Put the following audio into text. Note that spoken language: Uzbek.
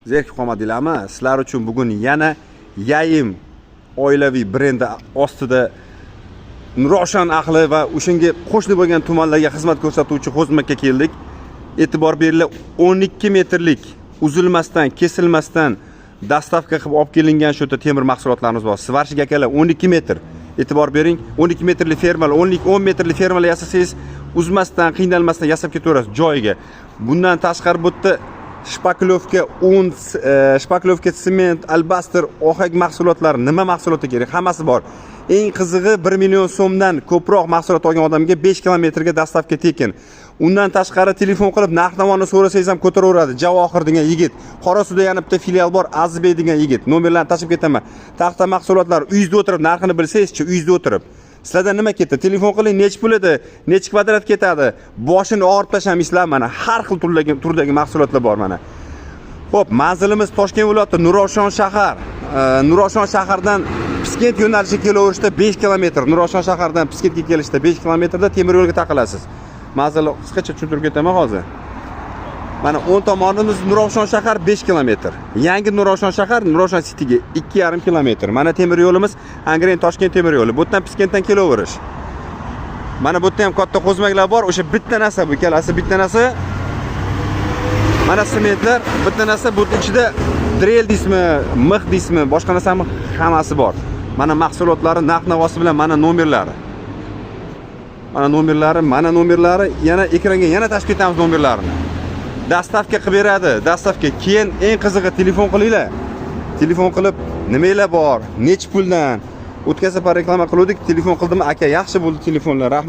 Zerk qomadinglarmi? Sizlar uchun bugun yana Yayim oilaviy brendi ostida Nurafshon ahli va o'shanga qo'shni bo'lgan tumanlarga xizmat ko'rsatuvchi xizmatga keldik. E'tibor beringlar, 12 metrlik uzilmasdan, kesilmasdan dastavka qilib olib kelingan shu temir mahsulotlarimiz bor. Svarshik akalar 12 metr. E'tibor bering, 12 metrli fermalar, 10 metrli fermalar yasasangiz, uzmasdan, qiynalmasdan yasab ketaverasiz joyiga. Bundan tashqari bu yerda shpaklovka, un, shpaklovka, sement, albastr, ohak mahsulotlari, nima mahsuloti kerak, hammasi bor. Eng qizig'i 1 million so'mdan ko'proq mahsulot olgan odamga 5 kilometrga dastavka tekin. Undan tashqari telefon qilib narx-navoni so'rasangiz ham ko'taraveradi. Javohir degan yigit, Qorasuvda yana bitta filial bor, Azizbek degan yigit. Nomerlarni tashib ketaman. Taxta mahsulotlar uyingizda o'tirib narxini bilsangiz-chi, uyingizda o'tirib. Sizlardan nima ketdi? Telefon qiling, nech pul edi, nech kvadrat ketadi. Boshini og'irib tashlamaysizlar mana. Har xil turdagi mahsulotlar bor mana. Xo'p, manzilimiz Toshkent viloyati Nurafshon shahar. Nurafshon shahardan Piskent yo'nalishiga kelaverishda 5 kilometr. Nurafshon shahardan Piskentga kelishda 5 kilometrda temir yo'lga taqilasiz. Manzilni qisqacha tushuntirib ketaman hozir. Mana 10 tomonimiz Nurafshon shahar 5 kilometr. Yangi Nurafshon shahar Nurafshon Cityga 2,5 kilometr. Mana temir yo'limiz Angren Toshkent temir yo'li. Bu yerdan Piskentdan kelaverish. Mana bu yerda ham katta qo'zmaklar bor. O'sha bitta narsa bu, ikkalasi bitta narsa. Mana sementlar, bitta narsa bu ichida drill deysizmi, mix deysizmi, boshqa narsami hammasi bor. Mana mahsulotlari, narx-navosi bilan mana nomerlari. Mana nomerlari, yana ekranga yana tashib ketamiz nomerlarini. Dastavka qilib beradi, dastavka. Keyin eng qizig'i telefon qilinglar. Telefon qilib, nimalar bor, nech puldan? O'tkazib reklama qildik, telefon qildim, aka yaxshi bo'ldi telefonlar, rahmat.